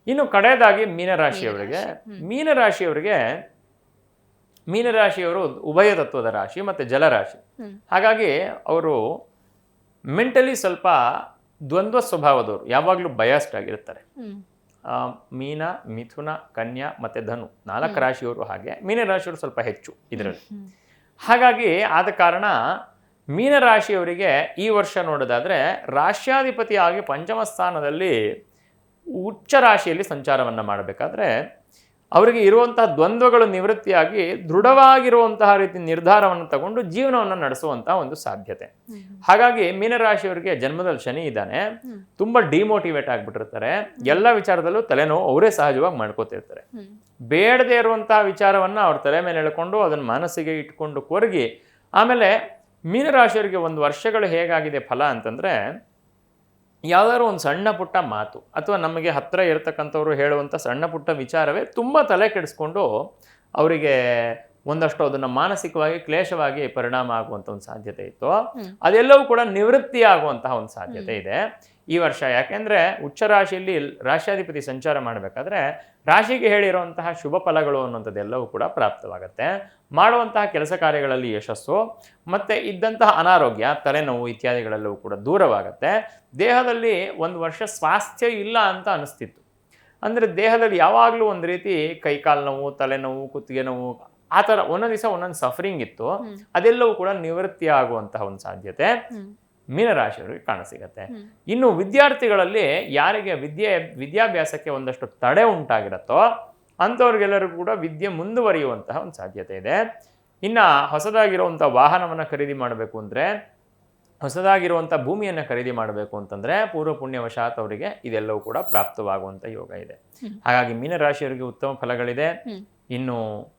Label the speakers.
Speaker 1: ಇನ್ನು ಕಡೆಯದಾಗಿ ಮೀನರಾಶಿಯವರಿಗೆ ಮೀನರಾಶಿಯವರು ಉಭಯ ತತ್ವದ ರಾಶಿ ಮತ್ತು ಜಲರಾಶಿ. ಹಾಗಾಗಿ ಅವರು ಮೆಂಟಲಿ ಸ್ವಲ್ಪ ದ್ವಂದ್ವ ಸ್ವಭಾವದವರು, ಯಾವಾಗಲೂ ಬಯಾಸ್ಡ್ ಆಗಿರ್ತಾರೆ. ಮೀನ, ಮಿಥುನ, ಕನ್ಯಾ ಮತ್ತು ಧನು 4 ರಾಶಿಯವರು ಹಾಗೆ, ಮೀನರಾಶಿಯವರು ಸ್ವಲ್ಪ ಹೆಚ್ಚು ಇದರಲ್ಲಿ. ಹಾಗಾಗಿ ಆದ ಕಾರಣ ಮೀನರಾಶಿಯವರಿಗೆ ಈ ವರ್ಷ ನೋಡೋದಾದರೆ ರಾಶ್ಯಾಧಿಪತಿ ಆಗಿ ಪಂಚಮ ಸ್ಥಾನದಲ್ಲಿ ಉಚ್ಚ ರಾಶಿಯಲ್ಲಿ ಸಂಚಾರವನ್ನು ಮಾಡಬೇಕಾದ್ರೆ ಅವರಿಗೆ ಇರುವಂತಹ ದ್ವಂದ್ವಗಳು ನಿವೃತ್ತಿಯಾಗಿ ದೃಢವಾಗಿರುವಂತಹ ರೀತಿ ನಿರ್ಧಾರವನ್ನು ತಗೊಂಡು ಜೀವನವನ್ನು ನಡೆಸುವಂತಹ ಒಂದು ಸಾಧ್ಯತೆ. ಹಾಗಾಗಿ ಮೀನರಾಶಿಯವರಿಗೆ ಜನ್ಮದಲ್ಲಿ ಶನಿ ಇದ್ದಾನೆ, ತುಂಬ ಡಿಮೋಟಿವೇಟ್ ಆಗಿಬಿಟ್ಟಿರ್ತಾರೆ. ಎಲ್ಲ ವಿಚಾರದಲ್ಲೂ ತಲೆನೋವು ಅವರೇ ಸಹಜವಾಗಿ ಮಾಡ್ಕೋತಿರ್ತಾರೆ. ಬೇಡದೇ ಇರುವಂತಹ ವಿಚಾರವನ್ನು ಅವ್ರ ತಲೆ ಮೇಲೆ ಎಳ್ಕೊಂಡು ಅದನ್ನು ಮನಸ್ಸಿಗೆ ಇಟ್ಕೊಂಡು ಕೊರಗಿ, ಆಮೇಲೆ ಮೀನರಾಶಿಯವರಿಗೆ ಒಂದು ವರ್ಷಗಳು ಹೇಗಾಗಿದೆ ಫಲ ಅಂತಂದರೆ, ಯಾವುದಾದ್ರು ಒಂದು ಸಣ್ಣ ಪುಟ್ಟ ಮಾತು ಅಥವಾ ನಮಗೆ ಹತ್ತಿರ ಇರತಕ್ಕಂಥವ್ರು ಹೇಳುವಂಥ ಸಣ್ಣ ಪುಟ್ಟ ವಿಚಾರವೇ ತುಂಬ ತಲೆ ಕೆಡಿಸ್ಕೊಂಡು ಅವರಿಗೆ ಒಂದಷ್ಟು ಅದನ್ನು ಮಾನಸಿಕವಾಗಿ ಕ್ಲೇಶವಾಗಿ ಪರಿಣಾಮ ಆಗುವಂಥ ಒಂದು ಸಾಧ್ಯತೆ ಇತ್ತು. ಅದೆಲ್ಲವೂ ಕೂಡ ನಿವೃತ್ತಿ ಆಗುವಂತಹ ಒಂದು ಸಾಧ್ಯತೆ ಇದೆ ಈ ವರ್ಷ. ಯಾಕೆಂದರೆ ಉಚ್ಚ ರಾಶಿಯಲ್ಲಿ ರಾಶ್ಯಾಧಿಪತಿ ಸಂಚಾರ ಮಾಡಬೇಕಾದ್ರೆ ರಾಶಿಗೆ ಹೇಳಿರುವಂತಹ ಶುಭ ಫಲಗಳು ಅನ್ನುವಂಥದ್ದೆಲ್ಲವೂ ಕೂಡ ಪ್ರಾಪ್ತವಾಗುತ್ತೆ. ಮಾಡುವಂತಹ ಕೆಲಸ ಕಾರ್ಯಗಳಲ್ಲಿ ಯಶಸ್ಸು ಮತ್ತು ಇದ್ದಂತಹ ಅನಾರೋಗ್ಯ, ತಲೆನೋವು ಇತ್ಯಾದಿಗಳೆಲ್ಲವೂ ಕೂಡ ದೂರವಾಗುತ್ತೆ. ದೇಹದಲ್ಲಿ ಒಂದು ವರ್ಷ ಸ್ವಾಸ್ಥ್ಯ ಇಲ್ಲ ಅಂತ ಅನಿಸ್ತಿತ್ತು. ಅಂದರೆ ದೇಹದಲ್ಲಿ ಯಾವಾಗಲೂ ಒಂದು ರೀತಿ ಕೈಕಾಲು ನೋವು, ತಲೆನೋವು, ಕುತ್ತಿಗೆ ನೋವು, ಆ ಥರ ಒಂದೊಂದು ದಿವಸ ಒಂದೊಂದು ಸಫರಿಂಗ್ ಇತ್ತು. ಅದೆಲ್ಲವೂ ಕೂಡ ನಿವೃತ್ತಿ ಆಗುವಂತಹ ಒಂದು ಸಾಧ್ಯತೆ ಮೀನರಾಶಿಯವರಿಗೆ ಕಾಣಸಿಗತ್ತೆ. ಇನ್ನು ವಿದ್ಯಾರ್ಥಿಗಳಲ್ಲಿ ಯಾರಿಗೆ ವಿದ್ಯಾಭ್ಯಾಸಕ್ಕೆ ಒಂದಷ್ಟು ತಡೆ ಉಂಟಾಗಿರುತ್ತೋ ಅಂಥವ್ರಿಗೆಲ್ಲರಿಗೂ ಕೂಡ ವಿದ್ಯೆ ಮುಂದುವರಿಯುವಂತಹ ಒಂದು ಸಾಧ್ಯತೆ ಇದೆ. ಇನ್ನು ಹೊಸದಾಗಿರುವಂಥ ವಾಹನವನ್ನು ಖರೀದಿ ಮಾಡಬೇಕು ಅಂದರೆ, ಹೊಸದಾಗಿರುವಂಥ ಭೂಮಿಯನ್ನು ಖರೀದಿ ಮಾಡಬೇಕು ಅಂತಂದರೆ ಪೂರ್ವ ಪುಣ್ಯವಶಾತ್ ಅವರಿಗೆ ಇದೆಲ್ಲವೂ ಕೂಡ ಪ್ರಾಪ್ತವಾಗುವಂಥ ಯೋಗ ಇದೆ. ಹಾಗಾಗಿ ಮೀನರಾಶಿಯವರಿಗೆ ಉತ್ತಮ ಫಲಗಳಿದೆ. ಇನ್ನು